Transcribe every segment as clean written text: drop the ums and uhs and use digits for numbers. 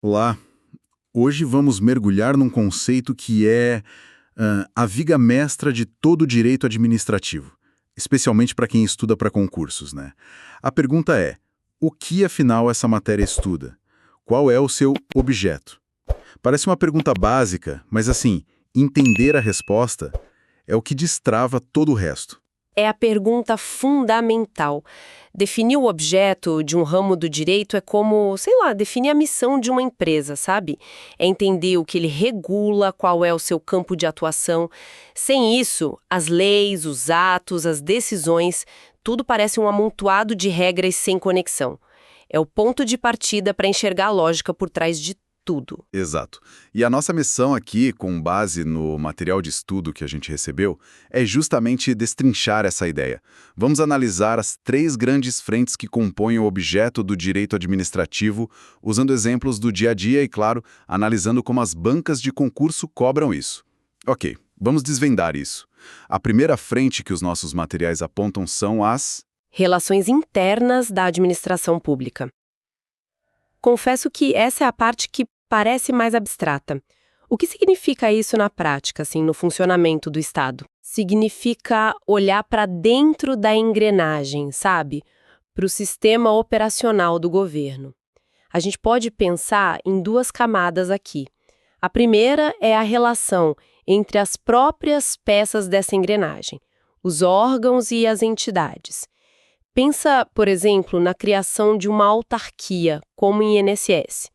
Olá, hoje vamos mergulhar num conceito que é a viga mestra de todo o direito administrativo, especialmente para quem estuda para concursos, né? A pergunta é: o que afinal essa matéria estuda? Qual é o seu objeto? Parece uma pergunta básica, mas assim, entender a resposta é o que destrava todo o resto. É a pergunta fundamental. Definir o objeto de um ramo do direito é como, sei lá, definir a missão de uma empresa, sabe? É entender o que ele regula, qual é o seu campo de atuação. Sem isso, as leis, os atos, as decisões, tudo parece um amontoado de regras sem conexão. É o ponto de partida para enxergar a lógica por trás de tudo. Exato. E a nossa missão aqui, com base no material de estudo que a gente recebeu, é justamente destrinchar essa ideia. Vamos analisar as três grandes frentes que compõem o objeto do direito administrativo, usando exemplos do dia a dia e, claro, analisando como as bancas de concurso cobram isso. Ok, vamos desvendar isso. A primeira frente que os nossos materiais apontam são as... Relações internas da administração pública. Confesso que essa é a parte que parece mais abstrata. O que significa isso na prática, assim, no funcionamento do Estado? Significa olhar para dentro da engrenagem, sabe? Para o sistema operacional do governo. A gente pode pensar em duas camadas aqui. A primeira é a relação entre as próprias peças dessa engrenagem, os órgãos e as entidades. Pensa, por exemplo, na criação de uma autarquia, como em INSS.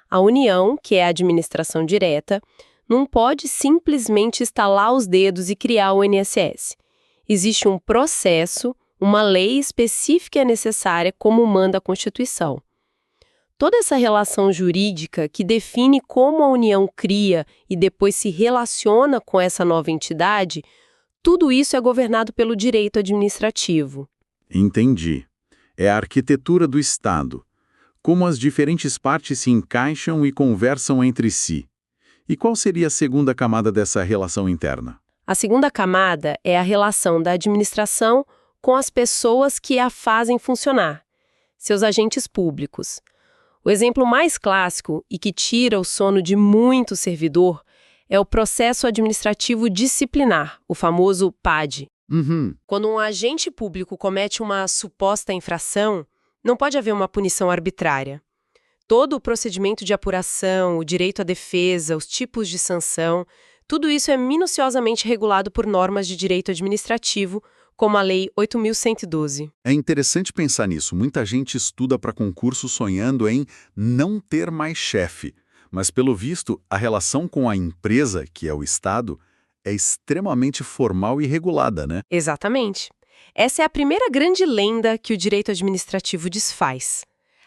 A União, que é a administração direta, não pode simplesmente estalar os dedos e criar o INSS. Existe um processo, uma lei específica necessária, como manda a Constituição. Toda essa relação jurídica que define como a União cria e depois se relaciona com essa nova entidade, tudo isso é governado pelo direito administrativo. Entendi. É a arquitetura do Estado. Como as diferentes partes se encaixam e conversam entre si. E qual seria a segunda camada dessa relação interna? A segunda camada é a relação da administração com as pessoas que a fazem funcionar, seus agentes públicos. O exemplo mais clássico e que tira o sono de muito servidor é o processo administrativo disciplinar, o famoso PAD. Uhum. Quando um agente público comete uma suposta infração, não pode haver uma punição arbitrária. Todo o procedimento de apuração, o direito à defesa, os tipos de sanção, tudo isso é minuciosamente regulado por normas de direito administrativo, como a Lei 8.112. É interessante pensar nisso. Muita gente estuda para concurso sonhando em não ter mais chefe. Mas, pelo visto, a relação com a empresa, que é o Estado, é extremamente formal e regulada, né? Exatamente. Essa é a primeira grande lenda que o direito administrativo desfaz.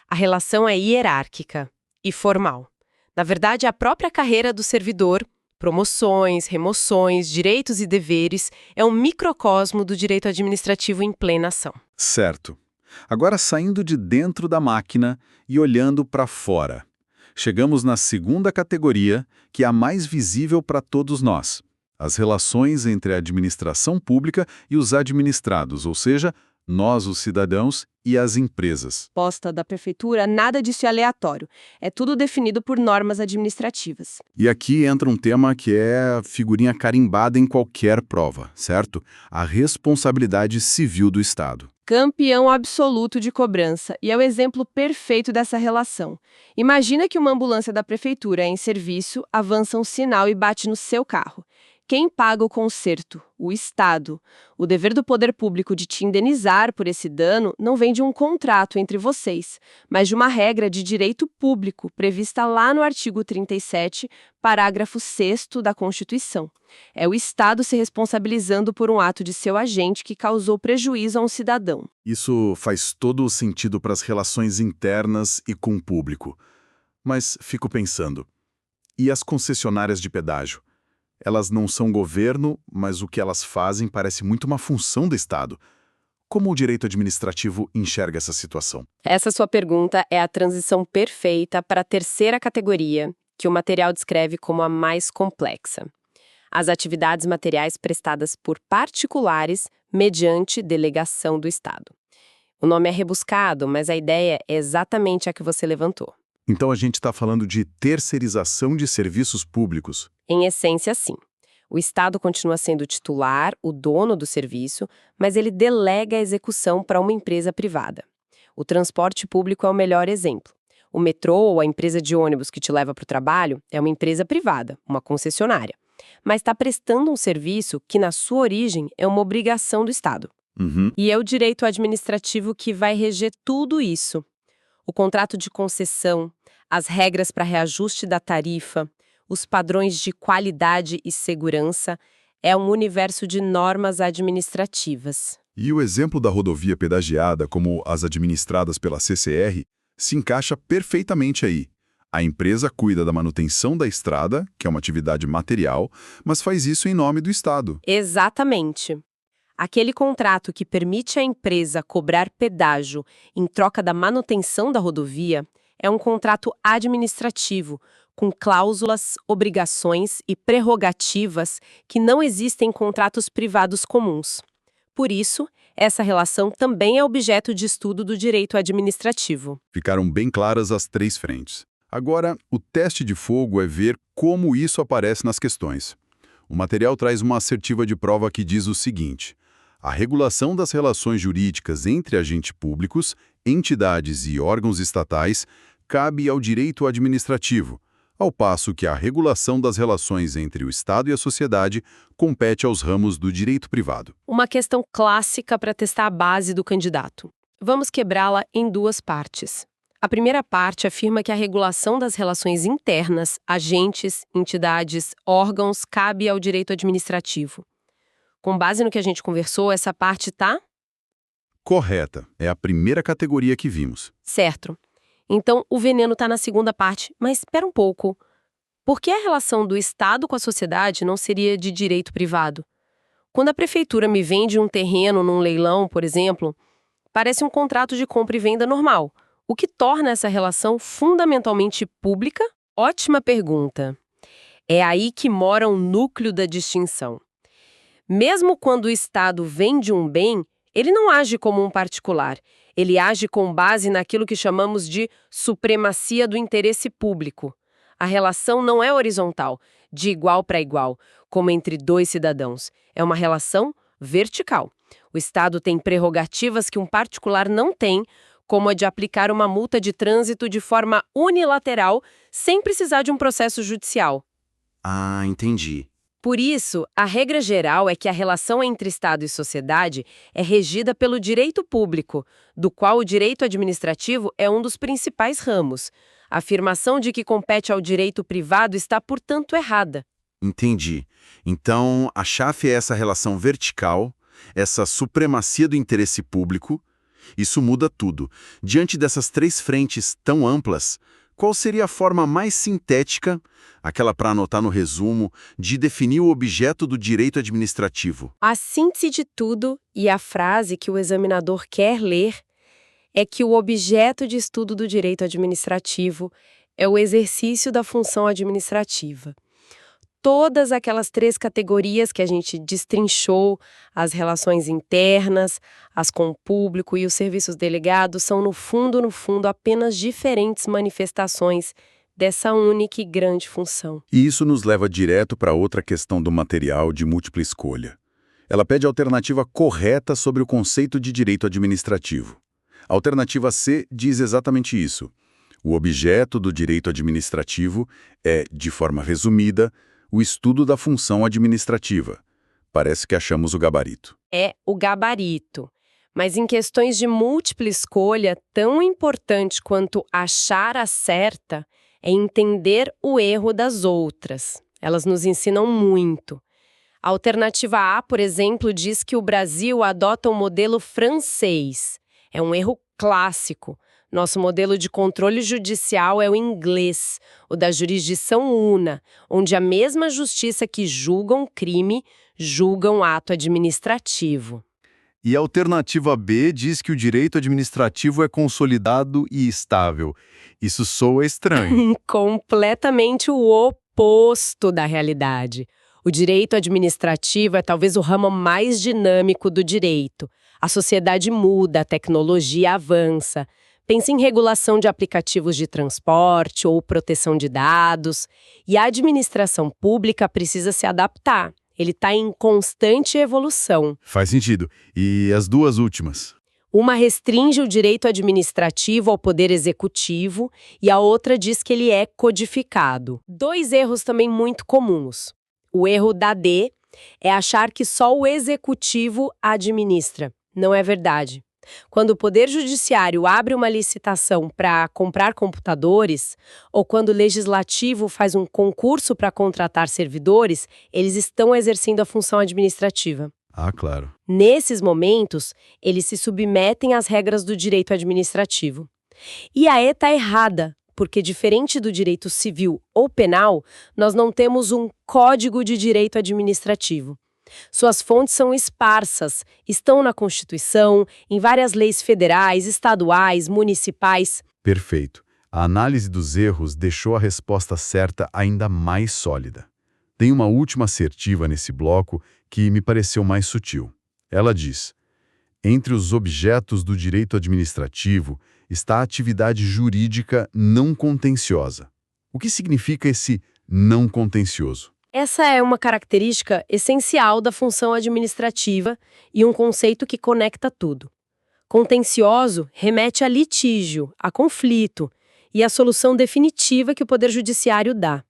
A relação é hierárquica e formal. Na verdade, a própria carreira do servidor, promoções, remoções, direitos e deveres, é um microcosmo do direito administrativo em plena ação. Certo. Agora, saindo de dentro da máquina e olhando para fora. Chegamos na segunda categoria, que é a mais visível para todos nós. As relações entre a administração pública e os administrados, ou seja, nós, os cidadãos, e as empresas. Posta da prefeitura, nada disso é aleatório. É tudo definido por normas administrativas. E aqui entra um tema que é figurinha carimbada em qualquer prova, certo? A responsabilidade civil do Estado. Campeão absoluto de cobrança, e é o exemplo perfeito dessa relação. Imagina que uma ambulância da prefeitura é em serviço, avança um sinal e bate no seu carro. Quem paga o conserto? O Estado. O dever do poder público de te indenizar por esse dano não vem de um contrato entre vocês, mas de uma regra de direito público prevista lá no artigo 37, parágrafo 6º da Constituição. É o Estado se responsabilizando por um ato de seu agente que causou prejuízo a um cidadão. Isso faz todo o sentido para as relações internas e com o público. Mas fico pensando, e as concessionárias de pedágio? Elas não são governo, mas o que elas fazem parece muito uma função do Estado. Como o direito administrativo enxerga essa situação? Essa sua pergunta é a transição perfeita para a terceira categoria, que o material descreve como a mais complexa. As atividades materiais prestadas por particulares mediante delegação do Estado. O nome é rebuscado, mas a ideia é exatamente a que você levantou. Então a gente está falando de terceirização de serviços públicos. Em essência, sim. O Estado continua sendo titular, o dono do serviço, mas ele delega a execução para uma empresa privada. O transporte público é o melhor exemplo. O metrô ou a empresa de ônibus que te leva para o trabalho é uma empresa privada, uma concessionária, mas está prestando um serviço que, na sua origem, é uma obrigação do Estado. Uhum. E é o direito administrativo que vai reger tudo isso. O contrato de concessão, as regras para reajuste da tarifa, os padrões de qualidade e segurança, é um universo de normas administrativas. E o exemplo da rodovia pedagiada, como as administradas pela CCR, se encaixa perfeitamente aí. A empresa cuida da manutenção da estrada, que é uma atividade material, mas faz isso em nome do Estado. Exatamente. Aquele contrato que permite à empresa cobrar pedágio em troca da manutenção da rodovia é um contrato administrativo, com cláusulas, obrigações e prerrogativas que não existem em contratos privados comuns. Por isso, essa relação também é objeto de estudo do direito administrativo. Ficaram bem claras as três frentes. Agora, o teste de fogo é ver como isso aparece nas questões. O material traz uma assertiva de prova que diz o seguinte: a regulação das relações jurídicas entre agentes públicos, entidades e órgãos estatais cabe ao direito administrativo, ao passo que a regulação das relações entre o Estado e a sociedade compete aos ramos do direito privado. Uma questão clássica para testar a base do candidato. Vamos quebrá-la em duas partes. A primeira parte afirma que a regulação das relações internas, agentes, entidades, órgãos, cabe ao direito administrativo. Com base no que a gente conversou, essa parte tá? Correta. É a primeira categoria que vimos. Certo. Então, o veneno está na segunda parte. Mas espera um pouco. Por que a relação do Estado com a sociedade não seria de direito privado? Quando a prefeitura me vende um terreno num leilão, por exemplo, parece um contrato de compra e venda normal. O que torna essa relação fundamentalmente pública? Ótima pergunta. É aí que mora o núcleo da distinção. Mesmo quando o Estado vende um bem, ele não age como um particular. Ele age com base naquilo que chamamos de supremacia do interesse público. A relação não é horizontal, de igual para igual, como entre dois cidadãos. É uma relação vertical. O Estado tem prerrogativas que um particular não tem, como a de aplicar uma multa de trânsito de forma unilateral, sem precisar de um processo judicial. Ah, entendi. Por isso, a regra geral é que a relação entre Estado e sociedade é regida pelo direito público, do qual o direito administrativo é um dos principais ramos. A afirmação de que compete ao direito privado está, portanto, errada. Entendi. Então, a chave é essa relação vertical, essa supremacia do interesse público. Isso muda tudo. Diante dessas três frentes tão amplas, qual seria a forma mais sintética, aquela para anotar no resumo, de definir o objeto do direito administrativo? A síntese de tudo e a frase que o examinador quer ler é que o objeto de estudo do direito administrativo é o exercício da função administrativa. Todas aquelas três categorias que a gente destrinchou, as relações internas, as com o público e os serviços delegados, são, no fundo, apenas diferentes manifestações dessa única e grande função. E isso nos leva direto para outra questão do material de múltipla escolha. Ela pede a alternativa correta sobre o conceito de direito administrativo. A alternativa C diz exatamente isso. O objeto do direito administrativo é, de forma resumida, o estudo da função administrativa. Parece que achamos o gabarito. É o gabarito. Mas em questões de múltipla escolha, tão importante quanto achar a certa é entender o erro das outras. Elas nos ensinam muito. A alternativa A, por exemplo, diz que o Brasil adota o modelo francês. É um erro clássico. Nosso modelo de controle judicial é o inglês, o da jurisdição una, onde a mesma justiça que julga um crime, julga um ato administrativo. E a alternativa B diz que o direito administrativo é consolidado e estável. Isso soa estranho. Completamente o oposto da realidade. O direito administrativo é talvez o ramo mais dinâmico do direito. A sociedade muda, a tecnologia avança. Pense em regulação de aplicativos de transporte ou proteção de dados. E a administração pública precisa se adaptar. Ele está em constante evolução. Faz sentido. E as duas últimas? Uma restringe o direito administrativo ao poder executivo e a outra diz que ele é codificado. 2 erros também muito comuns. O erro da D é achar que só o executivo administra. Não é verdade. Quando o Poder Judiciário abre uma licitação para comprar computadores, ou quando o Legislativo faz um concurso para contratar servidores, eles estão exercendo a função administrativa. Ah, claro. Nesses momentos, eles se submetem às regras do direito administrativo. E a E está errada, porque diferente do direito civil ou penal, nós não temos um código de direito administrativo. Suas fontes são esparsas, estão na Constituição, em várias leis federais, estaduais, municipais. Perfeito. A análise dos erros deixou a resposta certa ainda mais sólida. Tem uma última assertiva nesse bloco que me pareceu mais sutil. Ela diz: entre os objetos do direito administrativo está a atividade jurídica não contenciosa. O que significa esse não contencioso? Essa é uma característica essencial da função administrativa e um conceito que conecta tudo. Contencioso remete a litígio, a conflito e a solução definitiva que o Poder Judiciário dá.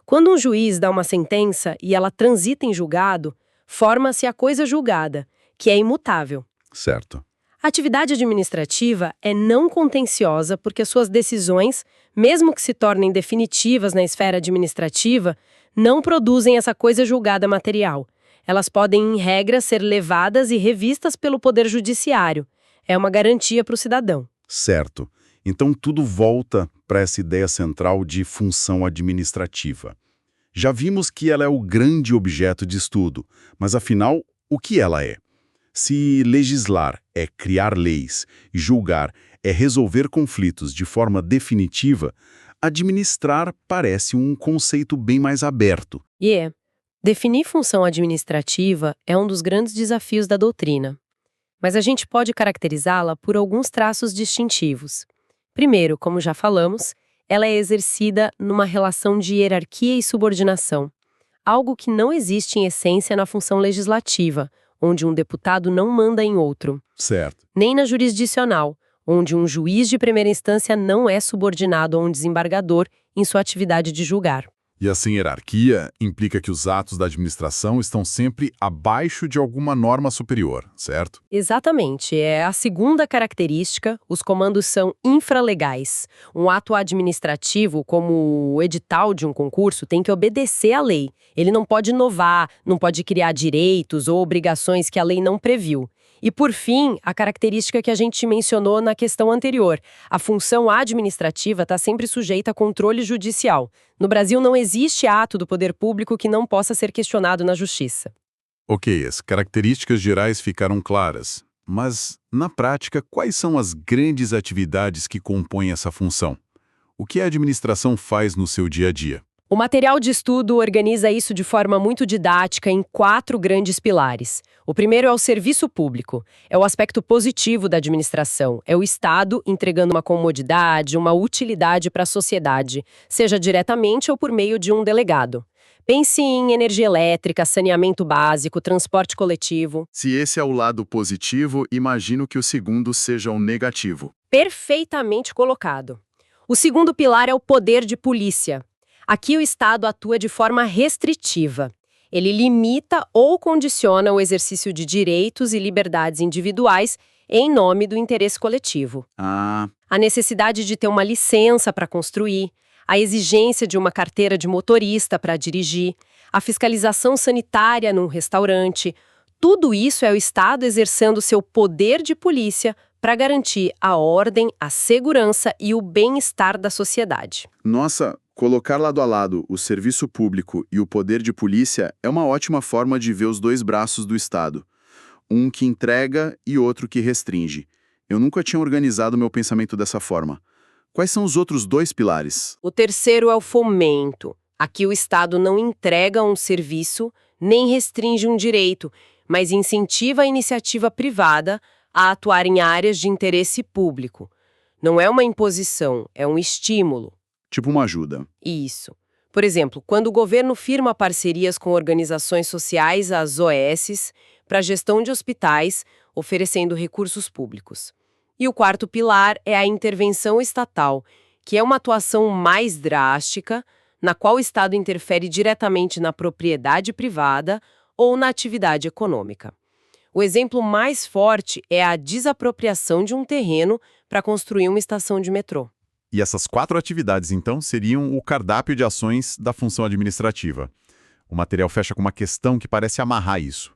Quando um juiz dá uma sentença e ela transita em julgado, forma-se a coisa julgada, que é imutável. Certo. A atividade administrativa é não contenciosa porque suas decisões, mesmo que se tornem definitivas na esfera administrativa, não produzem essa coisa julgada material. Elas podem, em regra, ser levadas e revistas pelo Poder Judiciário. É uma garantia para o cidadão. Certo. Então tudo volta para essa ideia central de função administrativa. Já vimos que ela é o grande objeto de estudo, mas afinal, o que ela é? Se legislar é criar leis e julgar é resolver conflitos de forma definitiva, administrar parece um conceito bem mais aberto. Definir função administrativa é um dos grandes desafios da doutrina. Mas a gente pode caracterizá-la por alguns traços distintivos. Primeiro, como já falamos, ela é exercida numa relação de hierarquia e subordinação, algo que não existe em essência na função legislativa, onde um deputado não manda em outro. Certo. Nem na jurisdicional, onde um juiz de primeira instância não é subordinado a um desembargador em sua atividade de julgar. E essa hierarquia implica que os atos da administração estão sempre abaixo de alguma norma superior, certo? Exatamente. É a segunda característica, os comandos são infralegais. Um ato administrativo, como o edital de um concurso, tem que obedecer à lei. Ele não pode inovar, não pode criar direitos ou obrigações que a lei não previu. E, por fim, a característica que a gente mencionou na questão anterior. A função administrativa está sempre sujeita a controle judicial. No Brasil, não existe ato do poder público que não possa ser questionado na justiça. Ok, as características gerais ficaram claras. Mas, na prática, quais são as grandes atividades que compõem essa função? O que a administração faz no seu dia a dia? O material de estudo organiza isso de forma muito didática em 4 grandes pilares. O primeiro é o serviço público. É o aspecto positivo da administração. É o Estado entregando uma comodidade, uma utilidade para a sociedade, seja diretamente ou por meio de um delegado. Pense em energia elétrica, saneamento básico, transporte coletivo. Se esse é o lado positivo, imagino que o segundo seja o negativo. Perfeitamente colocado. O segundo pilar é o poder de polícia. Aqui o Estado atua de forma restritiva. Ele limita ou condiciona o exercício de direitos e liberdades individuais em nome do interesse coletivo. A necessidade de ter uma licença para construir, a exigência de uma carteira de motorista para dirigir, a fiscalização sanitária num restaurante, tudo isso é o Estado exercendo seu poder de polícia para garantir a ordem, a segurança e o bem-estar da sociedade. Nossa, colocar lado a lado o serviço público e o poder de polícia é uma ótima forma de ver os 2 braços do Estado. Um que entrega e outro que restringe. Eu nunca tinha organizado meu pensamento dessa forma. Quais são os outros 2 pilares? O terceiro é o fomento. Aqui o Estado não entrega um serviço nem restringe um direito, mas incentiva a iniciativa privada a atuar em áreas de interesse público. Não é uma imposição, é um estímulo. Tipo uma ajuda. Isso. Por exemplo, quando o governo firma parcerias com organizações sociais, as OS, para a gestão de hospitais, oferecendo recursos públicos. E o quarto pilar é a intervenção estatal, que é uma atuação mais drástica, na qual o Estado interfere diretamente na propriedade privada ou na atividade econômica. O exemplo mais forte é a desapropriação de um terreno para construir uma estação de metrô. E essas 4 atividades, então, seriam o cardápio de ações da função administrativa. O material fecha com uma questão que parece amarrar isso.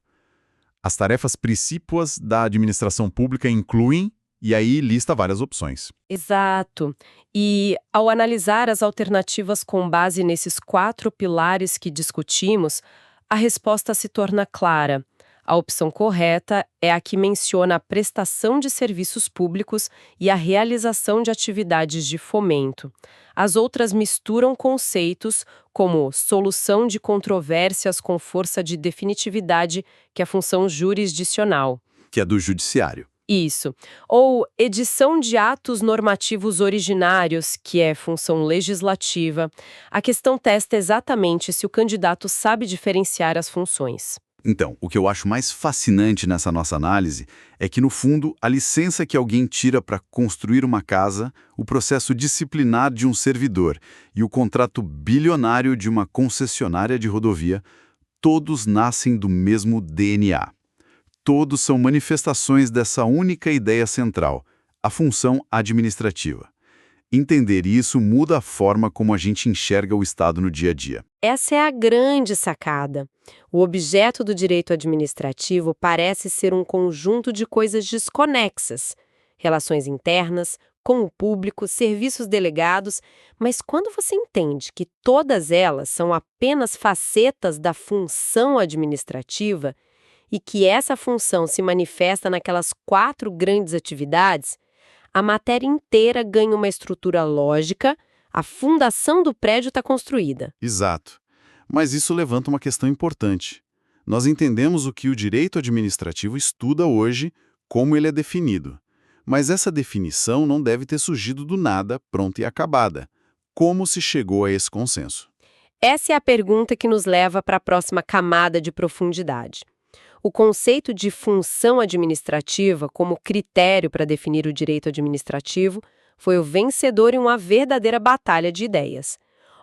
As tarefas precípuas da administração pública incluem, e aí lista várias opções. Exato. E, ao analisar as alternativas com base nesses 4 pilares que discutimos, a resposta se torna clara. A opção correta é a que menciona a prestação de serviços públicos e a realização de atividades de fomento. As outras misturam conceitos como solução de controvérsias com força de definitividade, que é a função jurisdicional. Que é do judiciário. Isso. Ou edição de atos normativos originários, que é função legislativa. A questão testa exatamente se o candidato sabe diferenciar as funções. Então, o que eu acho mais fascinante nessa nossa análise é que, no fundo, a licença que alguém tira para construir uma casa, o processo disciplinar de um servidor e o contrato bilionário de uma concessionária de rodovia, todos nascem do mesmo DNA. Todos são manifestações dessa única ideia central, a função administrativa. Entender isso muda a forma como a gente enxerga o Estado no dia a dia. Essa é a grande sacada. O objeto do direito administrativo parece ser um conjunto de coisas desconexas. Relações internas, com o público, serviços delegados, mas quando você entende que todas elas são apenas facetas da função administrativa e que essa função se manifesta naquelas 4 grandes atividades, a matéria inteira ganha uma estrutura lógica, a fundação do prédio está construída. Exato. Mas isso levanta uma questão importante. Nós entendemos o que o direito administrativo estuda hoje, como ele é definido. Mas essa definição não deve ter surgido do nada, pronta e acabada. Como se chegou a esse consenso? Essa é a pergunta que nos leva para a próxima camada de profundidade. O conceito de função administrativa como critério para definir o direito administrativo foi o vencedor em uma verdadeira batalha de ideias.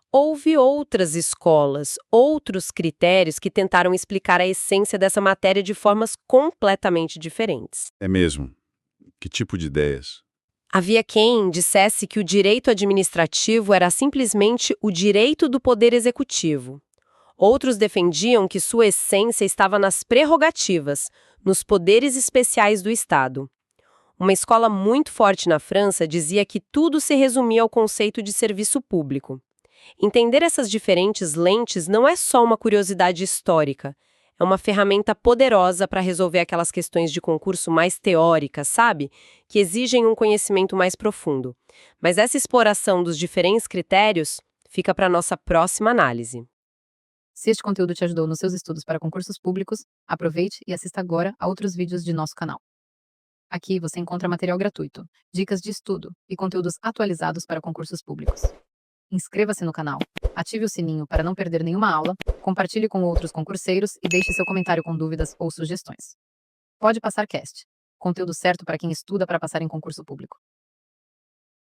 Houve outras escolas, outros critérios que tentaram explicar a essência dessa matéria de formas completamente diferentes. É mesmo? Que tipo de ideias? Havia quem dissesse que o direito administrativo era simplesmente o direito do poder executivo. Outros defendiam que sua essência estava nas prerrogativas, nos poderes especiais do Estado. Uma escola muito forte na França dizia que tudo se resumia ao conceito de serviço público. Entender essas diferentes lentes não é só uma curiosidade histórica, é uma ferramenta poderosa para resolver aquelas questões de concurso mais teóricas, sabe? Que exigem um conhecimento mais profundo. Mas essa exploração dos diferentes critérios fica para a nossa próxima análise. Se este conteúdo te ajudou nos seus estudos para concursos públicos, aproveite e assista agora a outros vídeos de nosso canal. Aqui você encontra material gratuito, dicas de estudo e conteúdos atualizados para concursos públicos. Inscreva-se no canal, ative o sininho para não perder nenhuma aula, compartilhe com outros concurseiros e deixe seu comentário com dúvidas ou sugestões. Pode Passar Cast, conteúdo certo para quem estuda para passar em concurso público.